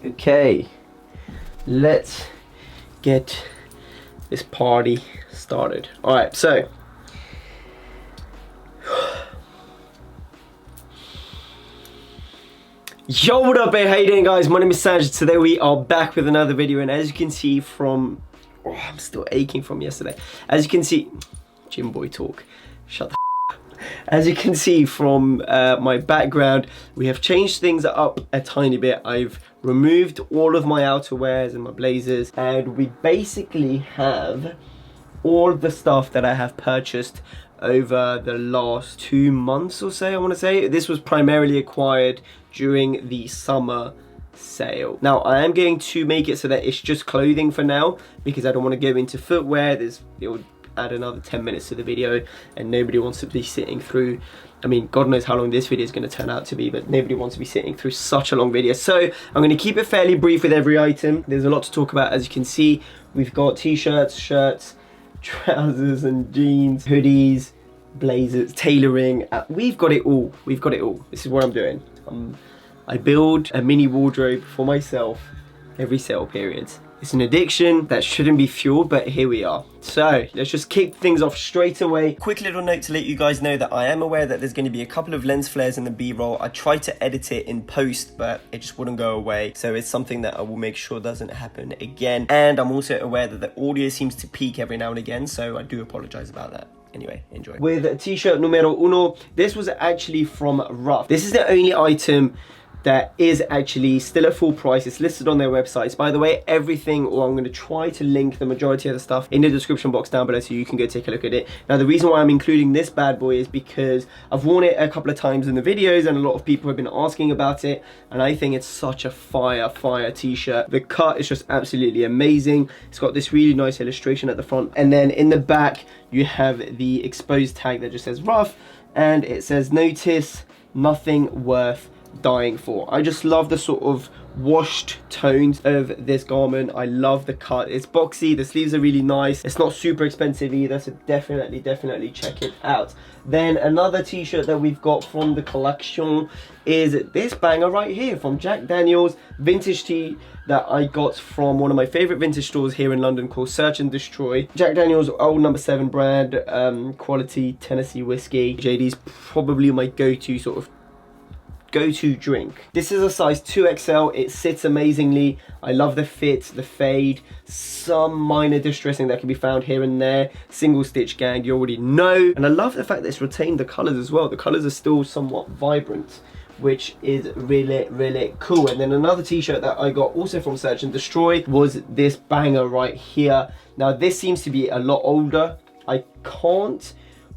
Okay, let's get this party started. All right, so yo, what up, hey, how you doing, guys? My name is Sangiev. Today we are back with another video, and as you can see from, I'm still aching from yesterday. As you can see, gym boy talk, shut the up. As you can see from my background, we have changed things up a tiny bit. I've removed all of my outerwears and my blazers, and we basically have all the stuff that I have purchased over the last 2 months or so, I want to say. This was primarily acquired during the summer sale. Now I am going to make it so that it's just clothing for now, because I don't want to go into footwear. It would add another 10 minutes to the video, and nobody wants to be sitting through, I mean, God knows how long this video is going to turn out to be, but nobody wants to be sitting through such a long video. So I'm going to keep it fairly brief with every item. There's a lot to talk about. As you can see, we've got t-shirts, shirts, trousers and jeans, hoodies, blazers, tailoring. We've got it all. We've got it all. This is what I'm doing. I build a mini wardrobe for myself every sale period. It's an addiction that shouldn't be fueled, but here we are. So let's just kick things off straight away. Quick little note to let you guys know that I am aware that there's going to be a couple of lens flares in the B-roll. I tried to edit it in post, but it just wouldn't go away. So it's something that I will make sure doesn't happen again. And I'm also aware that the audio seems to peak every now and again, so I do apologize about that. Anyway, enjoy. With t-shirt numero uno, this was actually from Rough. This is the only item that is actually still at full price. It's listed on their websites. By the way, everything, or I'm going to try to link the majority of the stuff in the description box down below so you can go take a look at it. Now, the reason why I'm including this bad boy is because I've worn it a couple of times in the videos, and a lot of people have been asking about it, and I think it's such a fire t-shirt. The cut is just absolutely amazing. It's got this really nice illustration at the front, and then in the back you have the exposed tag that just says Rough, and it says notice nothing worth dying for. I just love the sort of washed tones of this garment. I love the cut. It's boxy, the sleeves are really nice. It's not super expensive either, so definitely check it out. Then another t-shirt that we've got from the collection is this banger right here from Jack Daniels, vintage tee that I got from one of my favorite vintage stores here in London called Search and Destroy. Jack Daniels old No. 7 brand, quality Tennessee whiskey. JD's probably my go-to drink. This is a size 2XL. It sits amazingly. I love the fit, the fade, some minor distressing that can be found here and there. Single stitch gang, you already know. And I love the fact that it's retained the colors as well. The colors are still somewhat vibrant, which is really cool. And then another t-shirt that I got also from Search and Destroy was this banger right here. Now this seems to be a lot older. I can't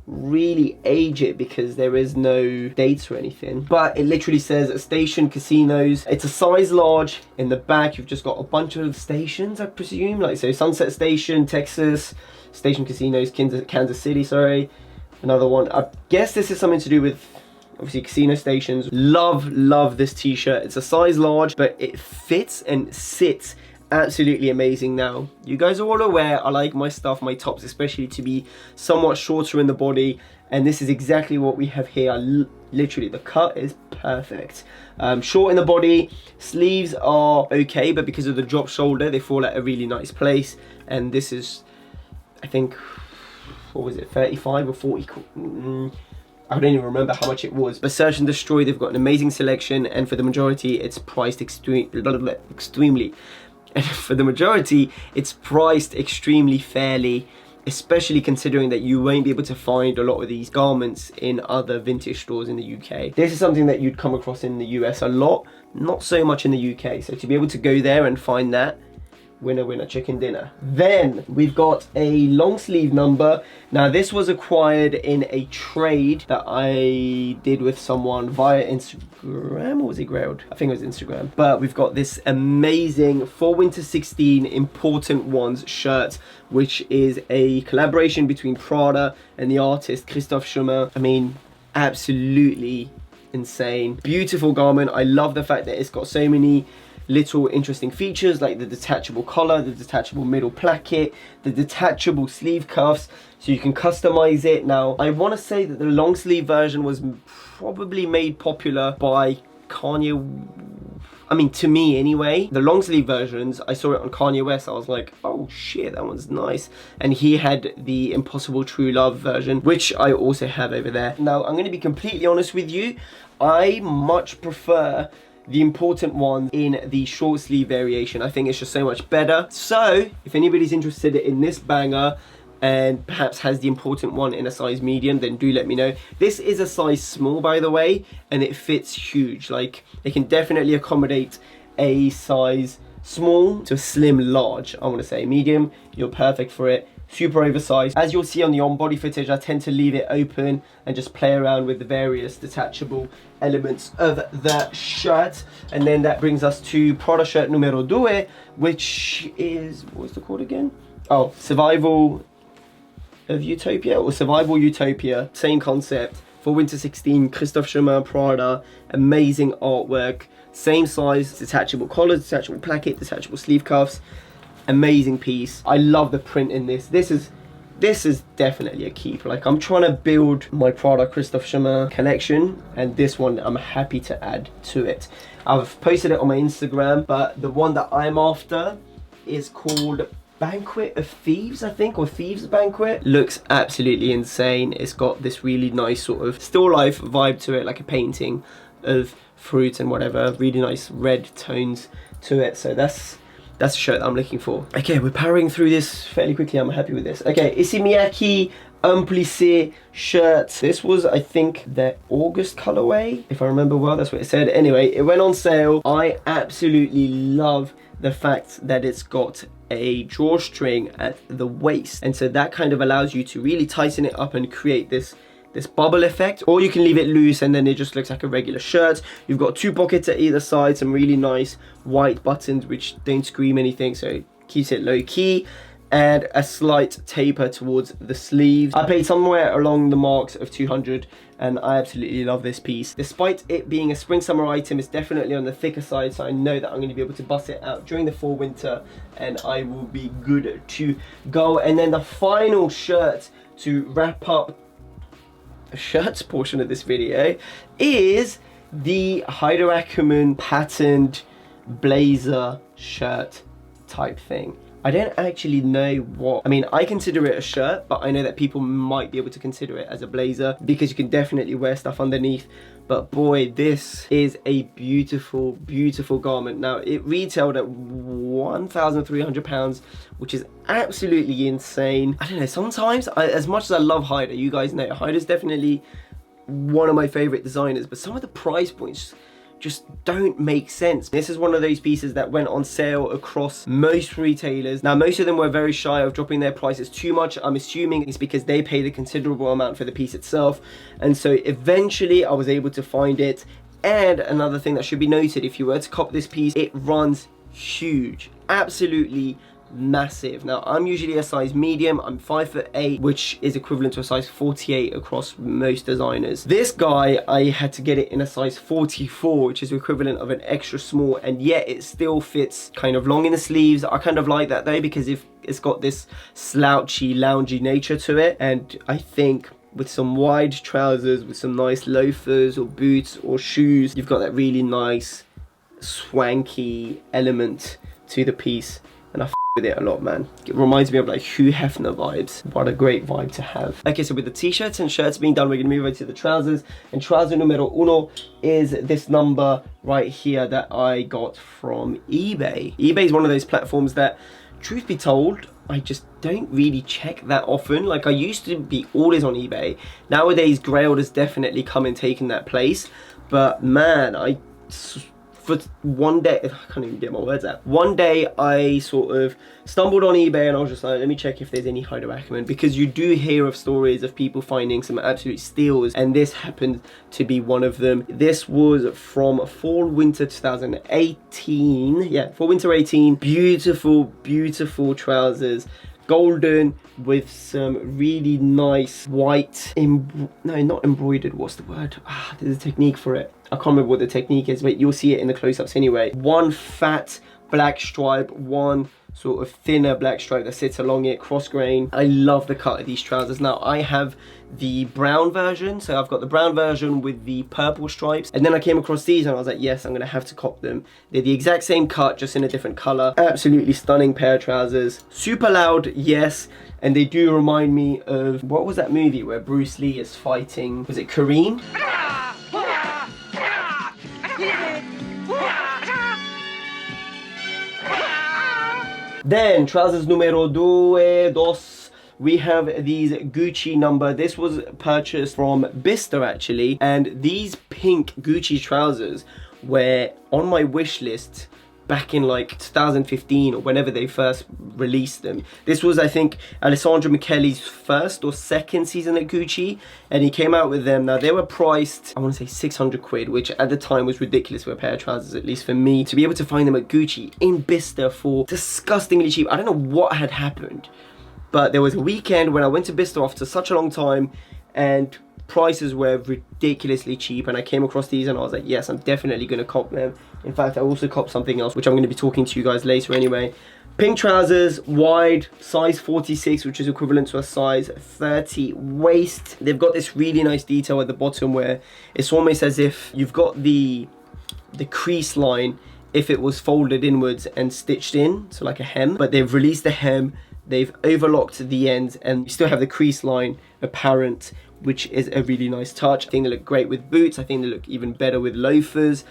really age it because there is no dates or anything, but it literally says Station Casinos. It's a size large. In the back you've just got a bunch of stations, I presume, like so Sunset Station, Texas, Station Casinos, Kansas City, sorry, another one. I guess this is something to do with obviously casino stations. Love this t-shirt. It's a size large, but it fits and sits absolutely amazing. Now you guys are all aware I like my stuff, my tops especially, to be somewhat shorter in the body, and this is exactly what we have here. Literally the cut is perfect. Short in the body, sleeves are okay, but because of the drop shoulder they fall at a really nice place, and this is, I think, what was it, 35 or 40, I don't even remember how much it was. But Search and Destroy, they've got an amazing selection, and for the majority it's priced extremely fairly, especially considering that you won't be able to find a lot of these garments in other vintage stores in the UK. This is something that you'd come across in the US a lot, not so much in the UK. So to be able to go there and find that, winner chicken dinner. Then we've got a long sleeve number. Now this was acquired in a trade that I did with someone via Instagram, or was it Grailed? I think it was Instagram. But we've got this amazing Fall Winter 16 Important Ones shirt, which is a collaboration between Prada and the artist Christophe Chemin. I mean, absolutely insane. Beautiful garment. I love the fact that it's got so many little interesting features like the detachable collar, the detachable middle placket, the detachable sleeve cuffs, so you can customize it. Now I want to say that the long sleeve version was probably made popular by Kanye, I mean, to me anyway, the long sleeve versions, I saw it on Kanye West, I was like, oh shit, that one's nice. And he had the Impossible True Love version, which I also have over there. Now, I'm gonna be completely honest with you, I much prefer the important one in the short sleeve variation. I think it's just so much better. So, if anybody's interested in this banger, and perhaps has the important one in a size medium, then do let me know. This is a size small, by the way, and it fits huge. Like, it can definitely accommodate a size small to a slim large. I want to say medium, you're perfect for it. Super oversized. As you'll see on the on-body footage, I tend to leave it open and just play around with the various detachable elements of the shirt. And then that brings us to Prada shirt numero 2, which is, what's it called again? Oh, Survival of Utopia, or Survival Utopia, same concept. For winter 16, Christophe Chemin Prada, amazing artwork, same size, detachable collar, detachable placket, detachable sleeve cuffs, amazing piece. I love the print in this. This is definitely a keep. Like, I'm trying to build my Prada Christophe Chemin collection, and this one I'm happy to add to it. I've posted it on my Instagram, but the one that I'm after is called Banquet of Thieves, I think, or Thieves Banquet. Looks absolutely insane. It's got this really nice sort of still life vibe to it, like a painting of fruit and whatever. Really nice red tones to it. So that's a shirt that I'm looking for. Okay, we're powering through this fairly quickly. I'm happy with this. Okay, Issey Miyake Plissé shirt. This was, I think, their August colorway, if I remember well. That's what it said. Anyway, it went on sale. I absolutely love the fact that it's got a drawstring at the waist, and so that kind of allows you to really tighten it up and create this bubble effect, or you can leave it loose and then it just looks like a regular shirt. You've got 2 pockets at either side, some really nice white buttons which don't scream anything, so it keeps it low key, and a slight taper towards the sleeves. I paid somewhere along the marks of 200, and I absolutely love this piece. Despite it being a spring summer item, it's definitely on the thicker side, so I know that I'm going to be able to bust it out during the fall winter and I will be good to go. And then the final shirt to wrap up the shirts portion of this video is the Haider Ackermann patterned blazer shirt type thing. I don't actually know what, I mean, I consider it a shirt, but I know that people might be able to consider it as a blazer because you can definitely wear stuff underneath. But boy, this is a beautiful, beautiful garment. Now, it retailed at £1,300, which is absolutely insane. I don't know, sometimes, as much as I love Haider, you guys know, Haider's definitely one of my favorite designers, but some of the price points just don't make sense. This is one of those pieces that went on sale across most retailers. Now, most of them were very shy of dropping their prices too much. I'm assuming it's because they paid a considerable amount for the piece itself. And so eventually I was able to find it. And another thing that should be noted, if you were to cop this piece, it runs huge, absolutely massive. Now, I'm usually a size medium. I'm 5'8", which is equivalent to a size 48 across most designers. This guy, I had to get it in a size 44, which is equivalent of an extra small, and yet it still fits kind of long in the sleeves. I kind of like that though, because if it's got this slouchy, loungy nature to it, and I think with some wide trousers, with some nice loafers or boots or shoes, you've got that really nice, swanky element to the piece, and I with it a lot, man. It reminds me of like Hugh Hefner vibes. What a great vibe to have. Okay, so with the t-shirts and shirts being done, we're gonna move over to the trousers, and trouser numero 1 is this number right here that I got from eBay. eBay is one of those platforms that, truth be told, I just don't really check that often. Like, I used to be always on eBay. Nowadays, Grailed has definitely come and taken that place, but man, for one day, I can't even get my words out. One day I sort of stumbled on eBay and I was just like, let me check if there's any Haider Ackermann, because you do hear of stories of people finding some absolute steals, and this happened to be one of them. This was from fall winter 2018. Yeah, fall winter 18. Beautiful, beautiful trousers. Golden with some really nice white, no, not embroidered, what's the word? There's a technique for it. I can't remember what the technique is, but you'll see it in the close-ups anyway. One fat black stripe, one sort of thinner black stripe that sits along it, cross grain. I love the cut of these trousers. Now I have the brown version, so I've got the brown version with the purple stripes, and then I came across these and I was like, yes, I'm gonna have to cop them. They're the exact same cut, just in a different color. Absolutely stunning pair of trousers. Super loud, yes, and they do remind me of, what was that movie where Bruce Lee is fighting, was it Kareem? Then trousers numero dos, we have these Gucci number. This was purchased from Bicester actually, and these pink Gucci trousers were on my wish list back in like 2015 or whenever they first released them. This was, I think, Alessandro Michele's first or second season at Gucci, and he came out with them. Now they were priced, I want to say 600 quid, which at the time was ridiculous for a pair of trousers, at least for me. To be able to find them at Gucci in Bicester for disgustingly cheap. I don't know what had happened, but there was a weekend when I went to Bicester after such a long time, and prices were ridiculously cheap, and I came across these and I was like, yes, I'm definitely going to cop them. In fact, I also copped something else, which I'm going to be talking to you guys later anyway. Pink trousers, wide, size 46, which is equivalent to a size 30 waist. They've got this really nice detail at the bottom where it's almost as if you've got the crease line if it was folded inwards and stitched in, so like a hem, but they've released the hem, they've overlocked the ends, and you still have the crease line apparent, which is a really nice touch. I think they look great with boots. I think they look even better with loafers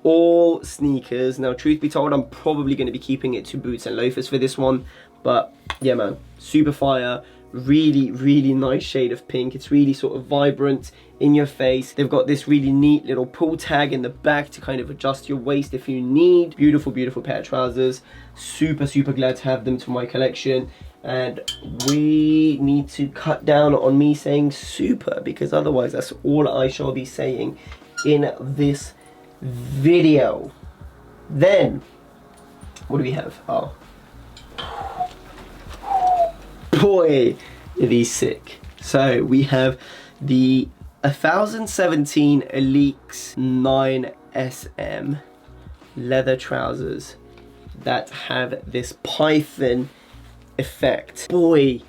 or sneakers. Now, truth be told, I'm probably going to be keeping it to boots and loafers for this one, but yeah, man, super fire. Really, really nice shade of pink. It's really sort of vibrant, in your face. They've got this really neat little pull tag in the back to kind of adjust your waist if you need. Beautiful, beautiful pair of trousers. Super, super glad to have them to my collection. And we need to cut down on me saying super, because otherwise that's all I shall be saying in this video. Then, what do we have? Oh. Boy, are these sick. So we have the 1017 Elite 9 SM leather trousers that have this python effect. Boy,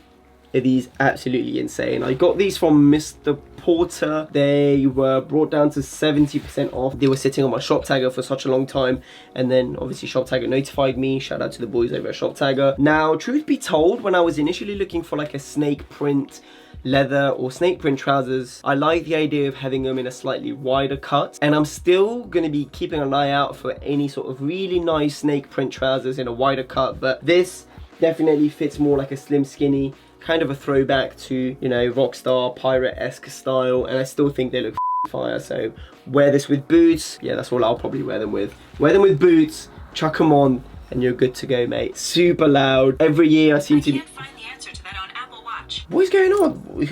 are these absolutely insane. I got these from Mr. Porter. They were brought down to 70% off. They were sitting on my shop tagger for such a long time, and then obviously shop tagger notified me. Shout out to the boys over at shop tagger. Now, truth be told, when I was initially looking for like a snake print leather or snake print trousers, I like the idea of having them in a slightly wider cut, and I'm still going to be keeping an eye out for any sort of really nice snake print trousers in a wider cut, but this definitely fits more like a slim skinny, kind of a throwback to, you know, rockstar pirate-esque style, and I still think they look fire. So wear this with boots. Yeah, that's all I'll probably wear them with. Wear them with boots, chuck them on, and you're good to go, mate. Super loud. Every year I seem to be... find the answer to that on Apple Watch. What's going on?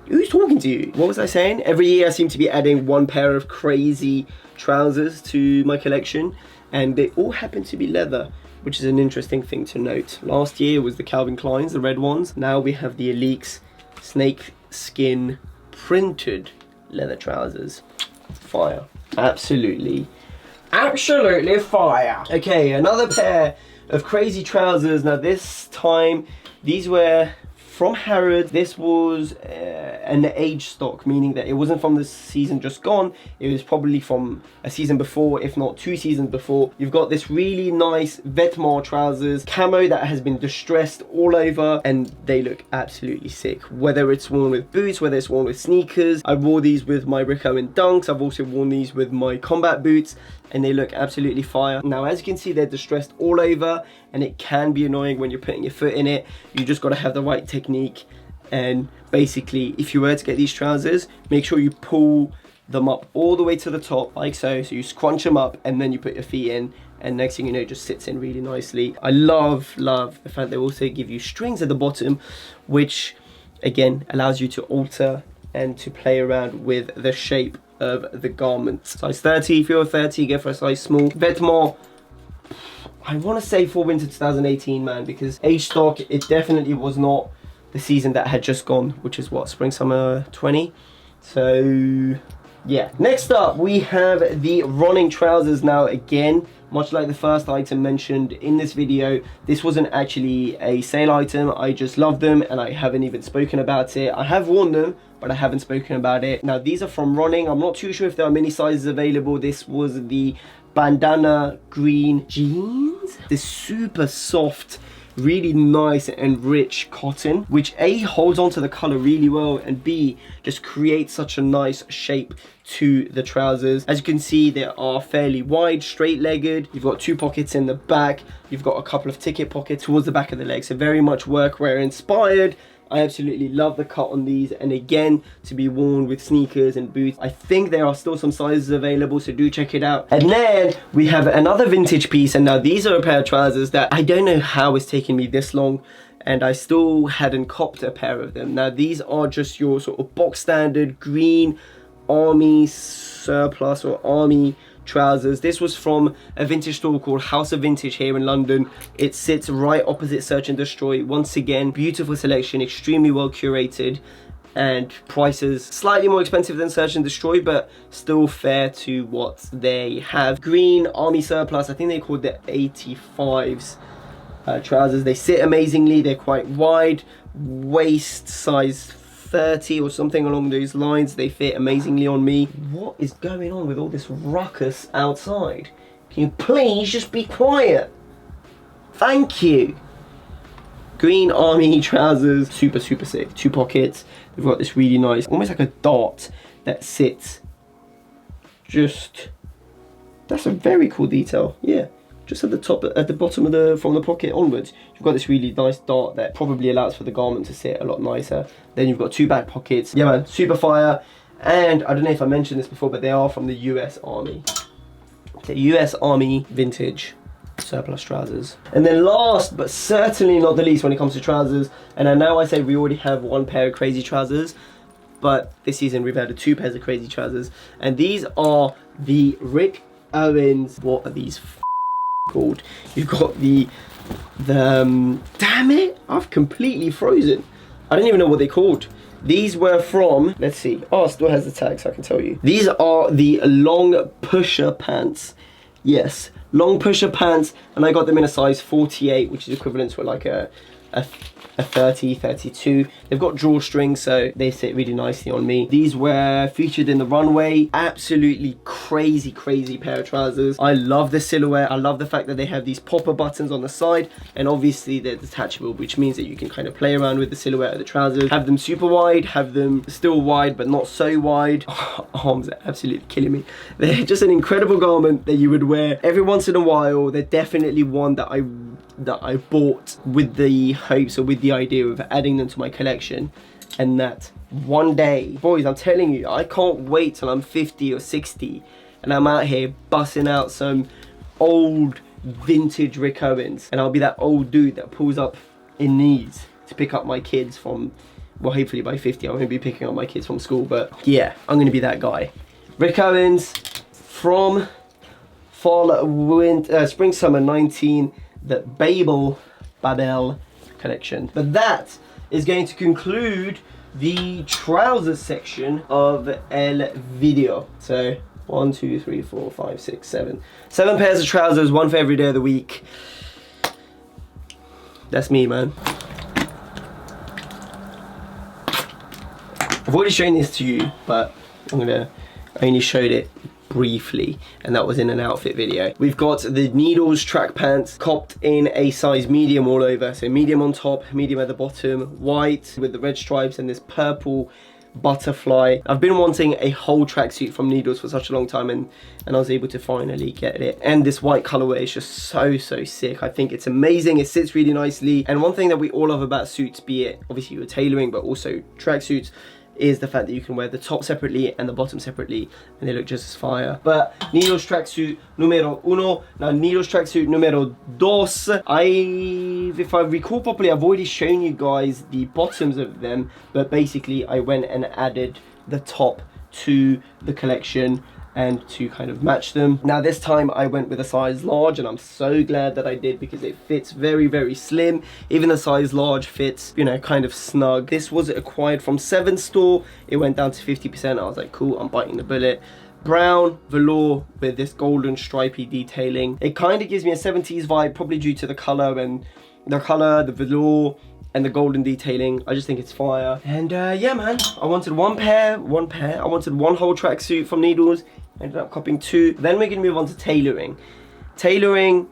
Who's talking to you? What was I saying? Every year I seem to be adding one pair of crazy trousers to my collection, and they all happen to be leather, which is an interesting thing to note. Last year was the Calvin Kleins, the red ones. Now we have the Elite snake skin printed leather trousers. Fire. Absolutely. Absolutely fire. Okay, another pair of crazy trousers. Now this time, these were from Harrods. This was an age stock, meaning that it wasn't from the season just gone. It was probably from a season before, if not 2 seasons before. You've got this really nice Vetements trousers, camo that has been distressed all over, and they look absolutely sick. Whether it's worn with boots, whether it's worn with sneakers. I wore these with my Rick Owen Dunks. I've also worn these with my combat boots, and they look absolutely fire. Now, as you can see, they're distressed all over, and it can be annoying when you're putting your foot in it. You just got to have the right technique. And basically, if you were to get these trousers, make sure you pull them up all the way to the top, like so. So you scrunch them up, and then you put your feet in, and next thing you know, it just sits in really nicely. I love the fact they also give you strings at the bottom, which again allows you to alter and to play around with the shape of the garment. Size 30, if you're 30, go for a size small. Vetements, I want to say for winter 2018, man, because age stock, it definitely was not the season that had just gone, which is what, spring summer 20. So yeah. Next up, we have the running trousers. Now, again, much like the first item mentioned in this video, this wasn't actually a sale item. I just love them and I haven't even spoken about it. I have worn them, but I haven't spoken about it. Now, these are from Running. I'm not too sure if there are many sizes available. This was the bandana green jeans. This super soft, really nice and rich cotton, which A, holds on to the color really well, and B, just creates such a nice shape to the trousers. As you can see, they are fairly wide, straight-legged. You've got 2 pockets in the back. You've got a couple of ticket pockets towards the back of the leg, so very much workwear inspired. I absolutely love the cut on these, and again, to be worn with sneakers and boots. I think there are still some sizes available, so do check it out. And then we have another vintage piece, and now these are a pair of trousers that I don't know how it's taken me this long, and I still hadn't copped a pair of them. Now, these are just your sort of box standard green army surplus or army trousers. This was from a vintage store called House of Vintage here in London. It sits right opposite Search and Destroy. Once again, beautiful selection, extremely well curated, and prices slightly more expensive than Search and Destroy, but still fair to what they have. Green army surplus, I think they called the 85s trousers. They sit amazingly. They're quite wide, waist size 30 or something along those lines. They fit amazingly on me. What is going on with all this ruckus outside? Can you please just be quiet? Thank you. Green army trousers, super sick. 2 pockets. They've got this really nice, almost like a dart that sits just, that's a very cool detail. Yeah, just at the top, at the bottom of the, from the pocket onwards, you've got this really nice dart that probably allows for the garment to sit a lot nicer. Then you've got 2 back pockets. Yeah man, super fire. And I don't know if I mentioned this before, but they are from the US Army. The US Army vintage surplus trousers. And then last but certainly not the least when it comes to trousers, and I know I say we already have 1 pair of crazy trousers, but this season we've added 2 pairs of crazy trousers, and these are the Rick Owens, what are these called? You've got the damn it, I've completely frozen. I don't even know what they're called. These were from, let's see, oh, it still has the tag so I can tell you. These are the long pusher pants. Yes, long pusher pants, and I got them in a size 48, which is equivalent to like a 30, 32. They've got drawstrings, so they sit really nicely on me. These were featured in the runway. Absolutely crazy pair of trousers. I love the silhouette. I love the fact that they have these popper buttons on the side, and obviously they're detachable, which means that you can kind of play around with the silhouette of the trousers. Have them super wide, have them still wide, but not so wide. Oh, arms are absolutely killing me. They're just an incredible garment that you would wear every once in a while. They're definitely one that I bought with the hopes or with the idea of adding them to my collection, and that one day, boys, I'm telling you, I can't wait till I'm 50 or 60 and I'm out here busting out some old vintage Rick Owens, and I'll be that old dude that pulls up in knees to pick up my kids from, well, hopefully by 50 I'm going to be picking up my kids from school, but yeah, I'm going to be that guy. Rick Owens from fall, winter, spring summer 19, the Babel collection. But that is going to conclude the trousers section of el video. So 1, 2, 3, 4, 5, 6, 7 pairs of trousers, 1 for every day of the week. That's me, man. I've already shown this to you, but I only showed it briefly, and that was in an outfit video. We've got the Needles track pants, copped in a size medium all over, so medium on top, medium at the bottom, white with the red stripes and this purple butterfly. I've been wanting a whole tracksuit from Needles for such a long time, and I was able to finally get it. And this white colorway is just so sick. I think it's amazing. It sits really nicely, and one thing that we all love about suits, be it obviously your tailoring but also tracksuits, is the fact that you can wear the top separately and the bottom separately, and they look just as fire. But Needles tracksuit numero 1, now Needles tracksuit numero 2. If I recall properly, I've already shown you guys the bottoms of them, but basically I went and added the top to the collection, and to kind of match them. Now this time I went with a size large, and I'm so glad that I did because it fits very, very slim. Even the size large fits, you know, kind of snug. This was acquired from 7 store. It went down to 50%. I was like, cool, I'm biting the bullet. Brown velour with this golden stripy detailing. It kind of gives me a 70s vibe, probably due to the color, the velour, and the golden detailing. I just think it's fire. And yeah, man, I wanted one pair. I wanted one whole tracksuit from Needles. Ended up copying 2. Then we're gonna move on to tailoring. Tailoring,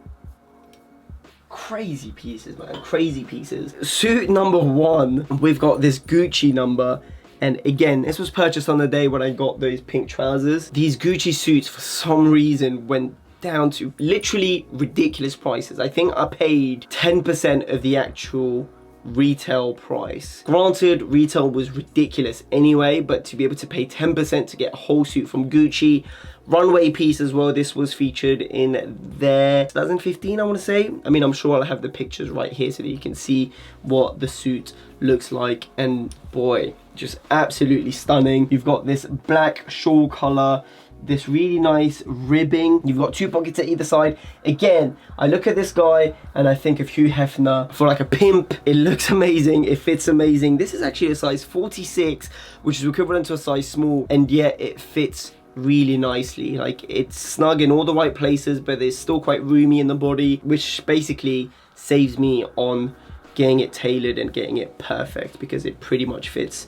crazy pieces, man, crazy pieces. Suit number 1, we've got this Gucci number. And again, this was purchased on the day when I got those pink trousers. These Gucci suits, for some reason, went down to literally ridiculous prices. I think I paid 10% of the actual retail price. Granted, retail was ridiculous anyway, but to be able to pay 10% to get a whole suit from Gucci, runway piece as well. This was featured in their 2015, I want to say. I mean, I'm sure I'll have the pictures right here so that you can see what the suit looks like, and boy, just absolutely stunning. You've got this black shawl color, this really nice ribbing. You've got 2 pockets at either side. Again, I look at this guy and I think of Hugh Hefner for like a pimp. It looks amazing, it fits amazing. This is actually a size 46, which is equivalent to a size small, and yet it fits really nicely. Like, it's snug in all the right places, but it's still quite roomy in the body, which basically saves me on getting it tailored and getting it perfect, because it pretty much fits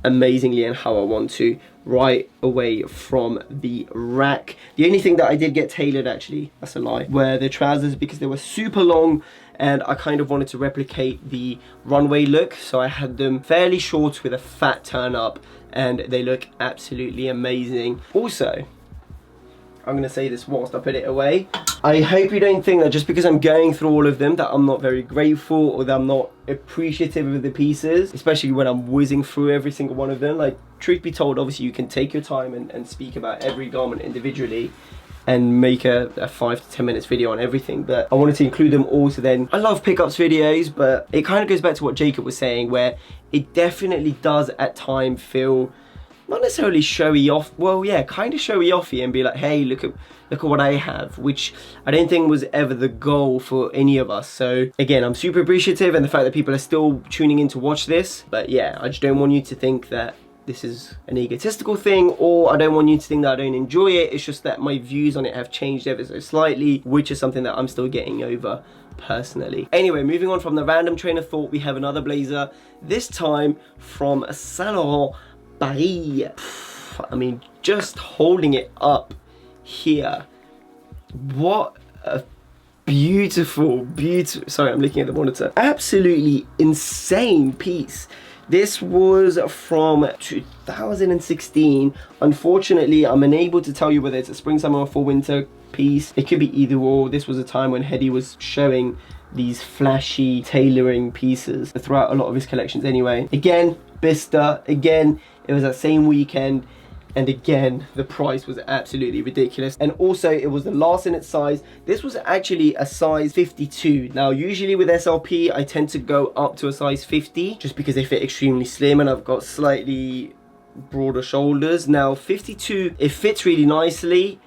amazingly and how I want to right away from the rack. The only thing that I did get tailored, actually, that's a lie, were the trousers, because they were super long and I kind of wanted to replicate the runway look, so I had them fairly short with a fat turn up, and they look absolutely amazing. Also, I'm gonna say this whilst I put it away, I hope you don't think that just because I'm going through all of them that I'm not very grateful or that I'm not appreciative of the pieces, especially when I'm whizzing through every single one of them. Like, truth be told, obviously you can take your time and speak about every garment individually and make a 5 to 10 minutes video on everything, but I wanted to include them all. So then, I love pickups videos, but it kind of goes back to what Jacob was saying, where it definitely does at times feel not necessarily showy off, well, yeah, kind of showy offy, and be like, hey, look at what I have, which I don't think was ever the goal for any of us. So again, I'm super appreciative, and the fact that people are still tuning in to watch this. But yeah, I just don't want you to think that this is an egotistical thing, or I don't want you to think that I don't enjoy it. It's just that my views on it have changed ever so slightly, which is something that I'm still getting over personally. Anyway, moving on from the random train of thought, we have another blazer, this time from Saint Laurent Paris. I mean, just holding it up here, what a beautiful, sorry, I'm looking at the monitor, absolutely insane piece. This was from 2016. Unfortunately, I'm unable to tell you whether it's a spring, summer, or fall, winter piece. It could be either or. This was a time when Hedy was showing these flashy tailoring pieces throughout a lot of his collections anyway. Again, Bicester, again, it was that same weekend, and again, the price was absolutely ridiculous. And also, it was the last in its size. This was actually a size 52. Now, usually with SLP, I tend to go up to a size 50, just because they fit extremely slim, and I've got slightly broader shoulders. Now, 52, it fits really nicely,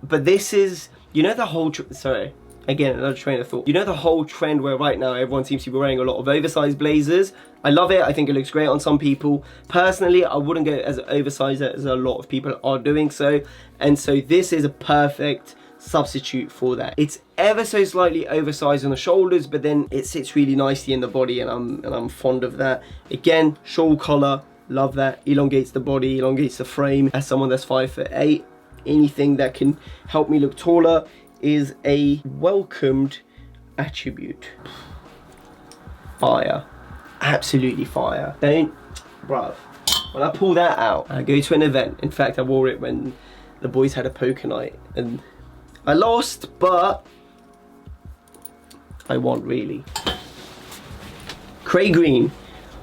but this is, you know, the whole, sorry, again, another train of thought. You know the whole trend where right now everyone seems to be wearing a lot of oversized blazers? I love it. I think it looks great on some people. Personally, I wouldn't go as oversized as a lot of people are doing so. And so this is a perfect substitute for that. It's ever so slightly oversized on the shoulders, but then it sits really nicely in the body, and I'm fond of that. Again, shawl collar, love that. Elongates the body, elongates the frame. As someone that's 5'8", anything that can help me look taller is a welcomed attribute. Fire. Absolutely fire. Don't, bruv, when I pull that out, I go to an event. In fact, I wore it when the boys had a poker night, and I lost, but I won, really. Cray green,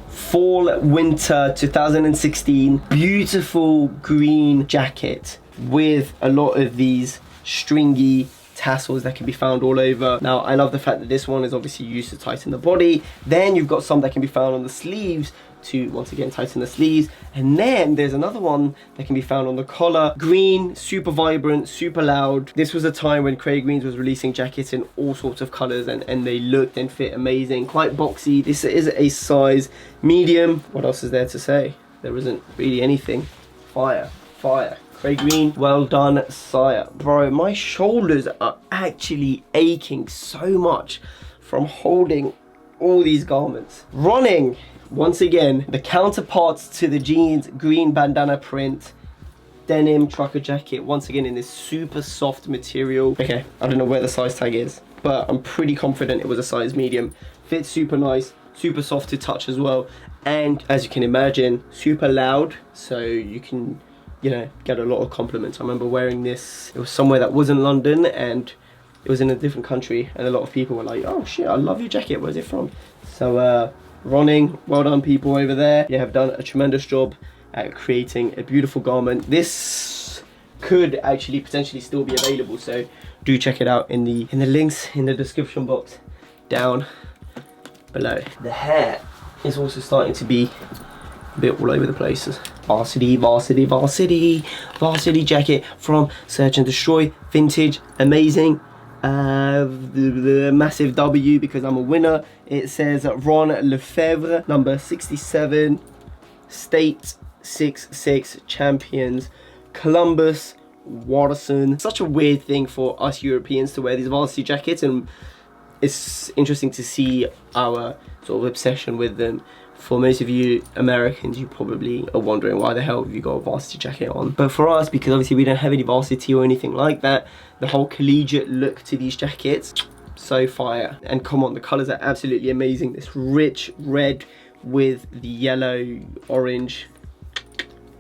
fall winter 2016, beautiful green jacket with a lot of these stringy tassels that can be found all over. Now, I love the fact that this one is obviously used to tighten the body. Then you've got some that can be found on the sleeves, to once again tighten the sleeves. And then there's another one that can be found on the collar. Green, super vibrant, super loud. This was a time when Craig Greens was releasing jackets in all sorts of colors, and they looked and fit amazing. Quite boxy. This is a size medium. What else is there to say? There isn't really anything. Fire, fire. Craig Green, well done, sire. Bro, my shoulders are actually aching so much from holding all these garments. Running, once again, the counterparts to the jeans, green bandana print, denim trucker jacket, once again in this super soft material. Okay, I don't know where the size tag is, but I'm pretty confident it was a size medium. Fits super nice, super soft to touch as well. And as you can imagine, super loud, so you can, you know, get a lot of compliments. I remember wearing this, it was somewhere that wasn't London, and it was in a different country, and a lot of people were like, oh shit, I love your jacket, where's it from? So running, well done people over there. You have done a tremendous job at creating a beautiful garment. This could actually potentially still be available, so do check it out in the links in the description box down below. The hair is also starting to be a bit all over the place. Varsity, varsity, varsity, varsity jacket from Search and Destroy, vintage, amazing. The massive W because I'm a winner. It says Ron Lefebvre, number 67, State 66 champions, Columbus, Watterson. Such a weird thing for us Europeans to wear these varsity jackets, and it's interesting to see our sort of obsession with them. For most of you Americans, you probably are wondering why the hell have you got a varsity jacket on. But for us, because obviously we don't have any varsity or anything like that, the whole collegiate look to these jackets, so fire. And come on, the colours are absolutely amazing. This rich red with the yellow, orange.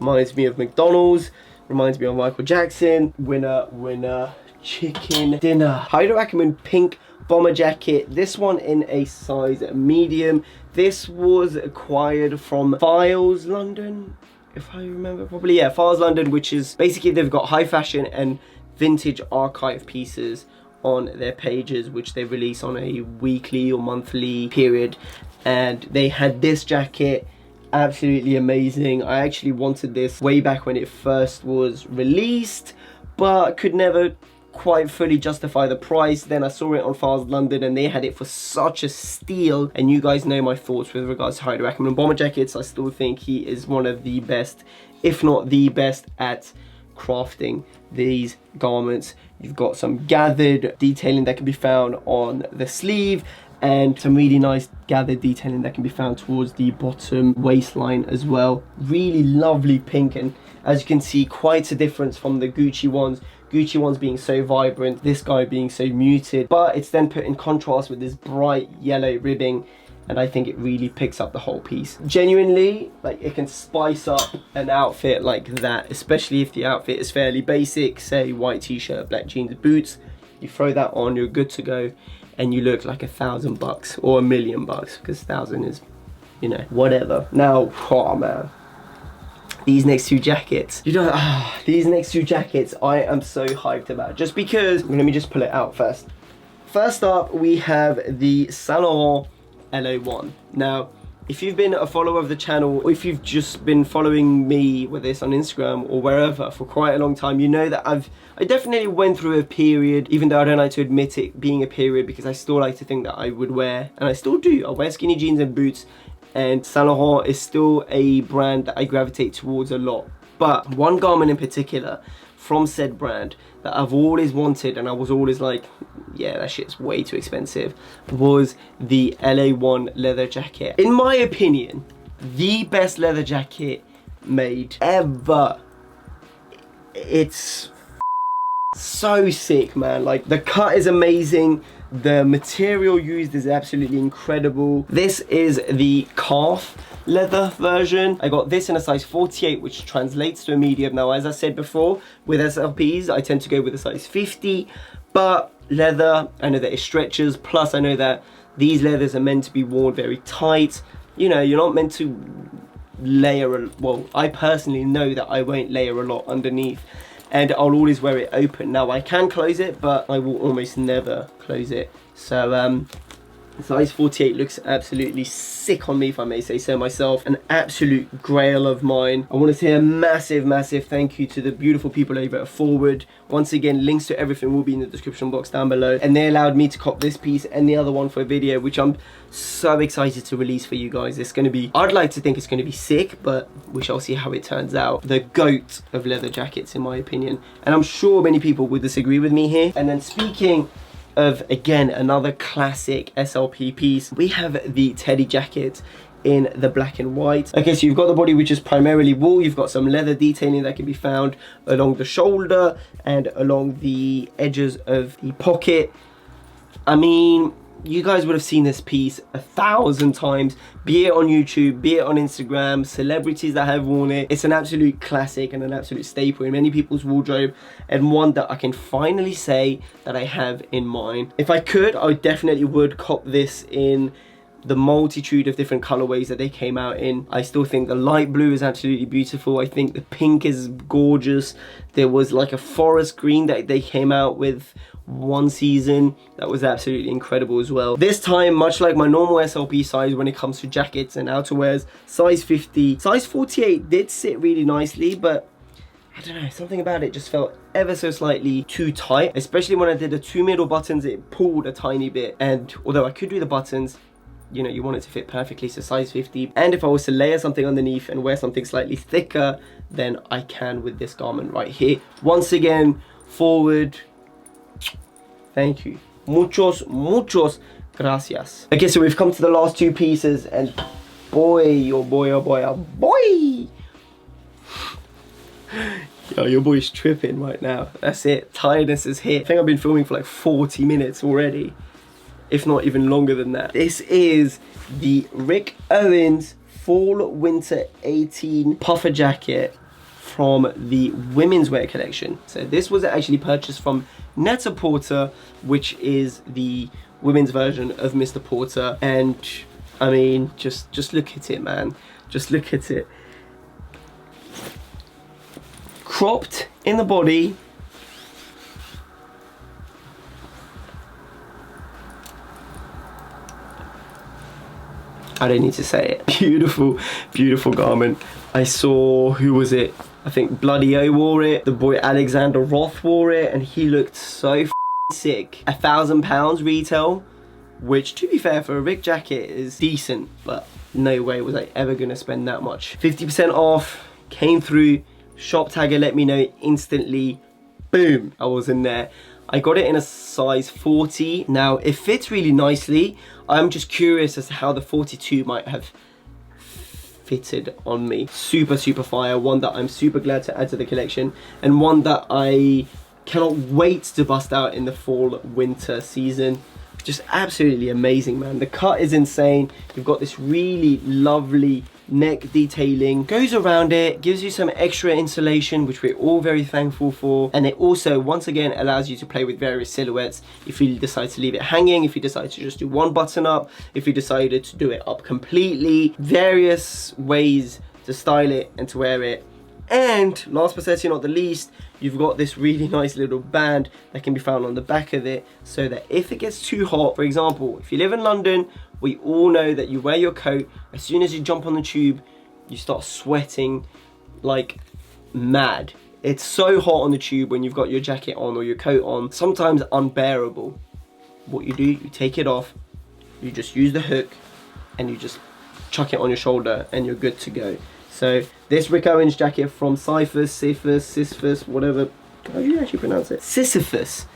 Reminds me of McDonald's, reminds me of Michael Jackson. Winner, winner, chicken dinner. Heido Ackerman pink bomber jacket. This one in a size medium. This was acquired from Files London, if I remember properly. Yeah, Files London, which is basically they've got high fashion and vintage archive pieces on their pages, which they release on a weekly or monthly period. And they had this jacket, absolutely amazing. I actually wanted this way back when it first was released, but could never quite fully justify the price. Then I saw it on Files London and they had it for such a steal. And you guys know my thoughts with regards to Heido Ackerman bomber jackets. I still think he is one of the best, if not the best, at crafting these garments. You've got some gathered detailing that can be found on the sleeve, and some really nice gathered detailing that can be found towards the bottom waistline as well. Really lovely pink, and as you can see, quite a difference from the Gucci ones. Gucci ones being so vibrant, this guy being so muted, but it's then put in contrast with this bright yellow ribbing, and I think it really picks up the whole piece. Genuinely, like, it can spice up an outfit like that, especially if the outfit is fairly basic, say white t-shirt, black jeans, boots. You throw that on, you're good to go, and you look like $1,000 or $1 million, because 1,000 is, you know, whatever. Now, oh man, these next two jackets, you know, these next two jackets I am so hyped about, just because, let me just pull it out first. First up, we have the Saint Laurent LA1. Now, if you've been a follower of the channel, or if you've just been following me with this on Instagram or wherever for quite a long time, you know that I definitely went through a period, even though I don't like to admit it being a period, because I still like to think that I would wear, and I still do, I wear skinny jeans and boots, and Saint Laurent is still a brand that I gravitate towards a lot. But one garment in particular from said brand that I've always wanted, and I was always like, yeah, that shit's way too expensive, was the LA1 leather jacket. In my opinion, the best leather jacket made ever. It's so sick, man. Like, the cut is amazing. The material used is absolutely incredible. This is the calf leather version. I got this in a size 48, which translates to a medium. Now, as I said before, with SLPs, I tend to go with a size 50, but leather, I know that it stretches, plus I know that these leathers are meant to be worn very tight. You know, you're not meant to layer, well, I personally know that I won't layer a lot underneath, and I'll always wear it open. Now, I can close it, but I will almost never close it. So Size 48 looks absolutely sick on me, if I may say so myself. An absolute grail of mine. I want to say a massive thank you to the beautiful people over at Forward. Once again, links to everything will be in the description box down below. And they allowed me to cop this piece and the other one for a video, which I'm so excited to release for you guys. It's going to be, I'd like to think it's going to be sick, but we shall see how it turns out. The GOAT of leather jackets, in my opinion. And I'm sure many people would disagree with me here. And then speaking of, again, another classic SLP piece, we have the Teddy jacket in the black and white. Okay, so you've got the body which is primarily wool. You've got some leather detailing that can be found along the shoulder and along the edges of the pocket. I mean, you guys would have seen this piece 1,000 times, be it on YouTube, be it on Instagram, celebrities that have worn it. It's an absolute classic and an absolute staple in many people's wardrobe, and one that I can finally say that I have in mine. If I could, I definitely would cop this in the multitude of different colorways that they came out in. I still think the light blue is absolutely beautiful. I think the pink is gorgeous. There was like a forest green that they came out with one season that was absolutely incredible as well. This time, much like my normal SLP size when it comes to jackets and outerwears, size 50. Size 48 did sit really nicely, but I don't know, something about it just felt ever so slightly too tight, especially when I did the 2 middle buttons. It pulled a tiny bit, and although I could do the buttons, you know, you want it to fit perfectly, so size 50. And if I was to layer something underneath and wear something slightly thicker, then I can with this garment right here. Once again, Forward, thank you. Muchos gracias. Okay, so we've come to the last two pieces, and boy, oh boy, oh boy, oh boy. Yo, your boy's tripping right now. That's it, tiredness is hit. I think I've been filming for like 40 minutes already, if not even longer than that. This is the Rick Owens Fall Winter 18 puffer jacket from the women's wear collection. So this was actually purchased from Net-a-Porter, which is the women's version of Mr. Porter. And I mean, just look at it, man. Just look at it. Cropped in the body. I don't need to say it. Beautiful, beautiful garment. I saw, who was it? I think Bloody O wore it. The boy Alexander Roth wore it, and he looked so sick. £1,000 retail, which to be fair for a Rick jacket is decent, but no way was I ever gonna spend that much. 50% off, came through, shop tagger let me know instantly, boom, I was in there. I got it in a size 40. Now, it fits really nicely. I'm just curious as to how the 42 might have fitted on me. Super fire, one that I'm super glad to add to the collection, and one that I cannot wait to bust out in the fall winter season. Just absolutely amazing, man. The cut is insane. You've got this really lovely neck detailing, goes around it, gives you some extra insulation, which we're all very thankful for. And it also, once again, allows you to play with various silhouettes. If you decide to leave it hanging, if you decide to just do one button up, if you decided to do it up completely, various ways to style it and to wear it. And last but certainly not the least, you've got this really nice little band that can be found on the back of it, so that if it gets too hot, for example, if you live in London, we all know that you wear your coat, as soon as you jump on the tube, you start sweating like mad. It's so hot on the tube when you've got your jacket on or your coat on, sometimes unbearable. What you do, you take it off, you just use the hook, and you just chuck it on your shoulder, and you're good to go. So this Rick Owens jacket from Sisyphus, whatever, how do you actually pronounce it? Sisyphus.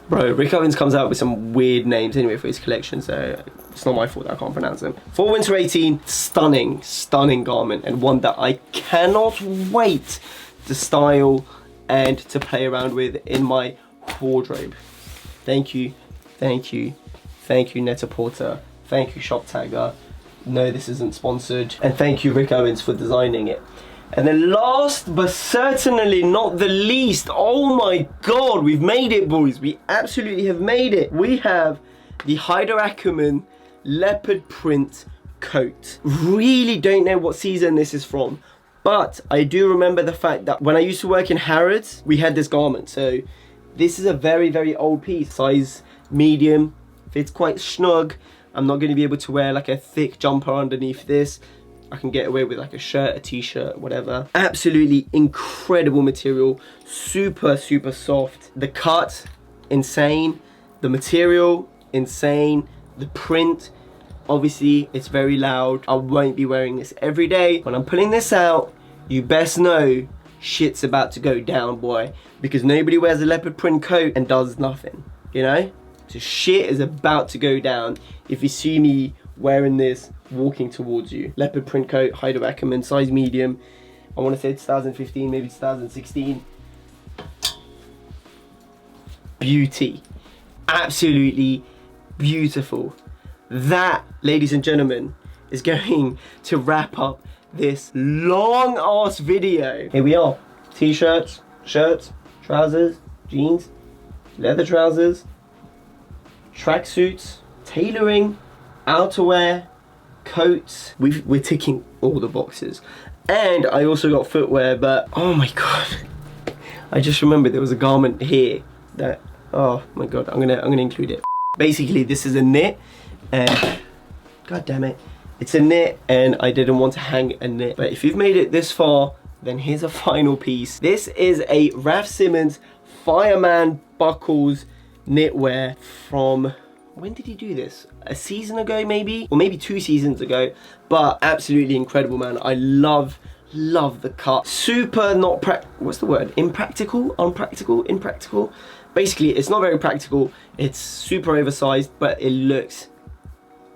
Bro, Rick Owens comes out with some weird names anyway for his collection, so it's not my fault that I can't pronounce them. Fall Winter 18, stunning garment, and one that I cannot wait to style and to play around with in my wardrobe. Thank you, Net-a-Porter. Thank you, Shop Tagger. No, this isn't sponsored. And thank you, Rick Owens, for designing it. And then last but certainly not the least, oh my god, we've made it, boys. We absolutely have made it. We have the Haider Ackermann leopard print coat. Really don't know what season this is from, but I do remember the fact that when I used to work in Harrods, we had this garment. So This is a very, very old piece. Size medium, fits quite snug. I'm not going to be able to wear like a thick jumper underneath this. I can get away with like a shirt, a t-shirt, whatever. Absolutely incredible material. Super, super soft. The cut, insane. The material, insane. The print, obviously, it's very loud. I won't be wearing this every day. When I'm pulling this out, you best know shit's about to go down, boy. Because nobody wears a leopard print coat and does nothing, you know? So shit is about to go down if you see me wearing this walking towards you. Leopard print coat, Heider Ackerman, size medium. I want to say 2015, maybe 2016. Beauty. Absolutely beautiful. That, ladies and gentlemen, is going to wrap up this long ass video. Here we are. T-shirts, shirts, trousers, jeans, leather trousers, tracksuits, tailoring, outerwear, coats. We're ticking all the boxes. And I also got footwear, but oh my god. I just remembered there was a garment here that, oh my god, I'm gonna include it. Basically, this is a knit, and god damn it, it's a knit, and I didn't want to hang a knit. But if you've made it this far, then here's a final piece. This is a Raf Simons Fireman Buckles knitwear from, when did he do this? A season ago maybe? Or maybe 2 seasons ago. But absolutely incredible, man. I love the cut. Super not what's the word? Impractical? Unpractical? Impractical? Basically, it's not very practical. It's super oversized, but it looks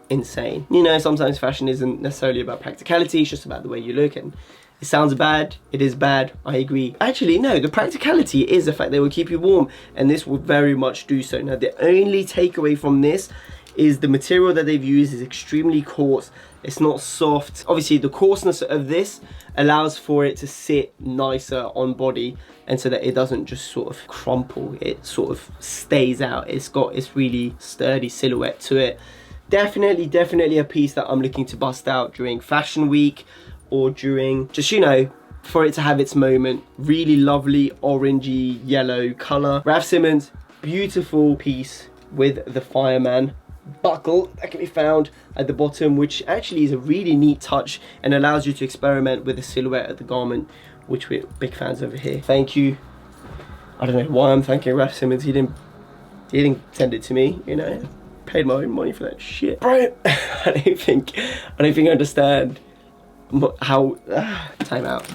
insane. You know, sometimes fashion isn't necessarily about practicality, it's just about the way you look, and it sounds bad, it is bad, I agree. Actually, no, the practicality is the fact they will keep you warm, and this will very much do so. Now, the only takeaway from this is the material that they've used is extremely coarse. It's not soft. Obviously, the coarseness of this allows for it to sit nicer on body, and so that it doesn't just sort of crumple, it sort of stays out. It's got this really sturdy silhouette to it. Definitely a piece that I'm looking to bust out during fashion week, or during, just, you know, for it to have its moment. Really lovely orangey yellow color. Raf Simons, beautiful piece with the fireman buckle that can be found at the bottom, which actually is a really neat touch and allows you to experiment with the silhouette of the garment, which we're big fans over here. Thank you. I don't know why I'm thanking Raf Simons. He didn't send it to me, you know. Paid my own money for that shit, bro. I don't think I understand how time out.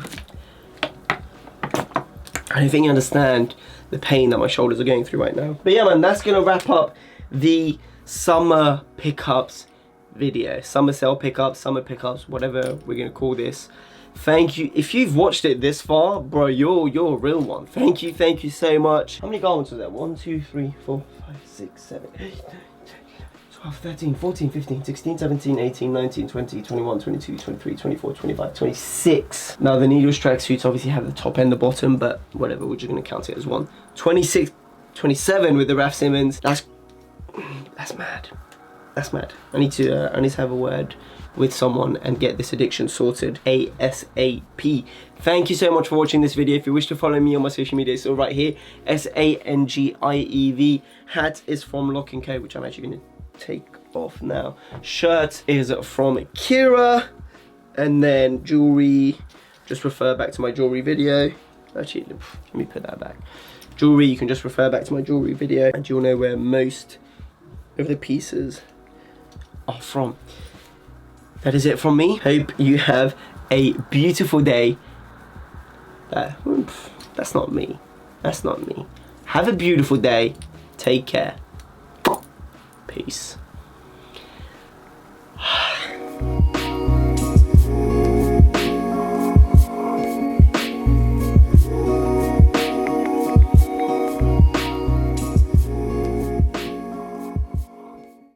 I don't think you understand the pain that my shoulders are going through right now. But yeah, man, that's gonna wrap up the summer pickups video. Summer sale pickups, summer pickups, whatever we're gonna call this. Thank you. If you've watched it this far, bro, you're a real one. Thank you so much. How many garments was there? 1, 2, 3, 4, 5, 6, 7, 8, 9, 10, 12, 13, 14, 15, 16, 17, 18, 19, 20, 21, 22, 23, 24, 25, 26. Now, the needles tracksuits obviously have the top and the bottom, but whatever, we're just going to count it as one. 26, 27 with the Raf Simons. That's mad. That's mad. I need to have a word with someone and get this addiction sorted ASAP. Thank you so much for watching this video. If you wish to follow me on my social media, it's all right here. Sangiev. Hat is from Lock & Co, which I'm actually going to take off now. Shirt is from Kira, and then jewelry, just refer back to my jewelry video. Actually, let me put that back. Jewelry, you can just refer back to my jewelry video, and you'll know where most of the pieces are from. That is it from me. Hope you have a beautiful day. That's not me. That's not me. Have a beautiful day. Take care. Peace.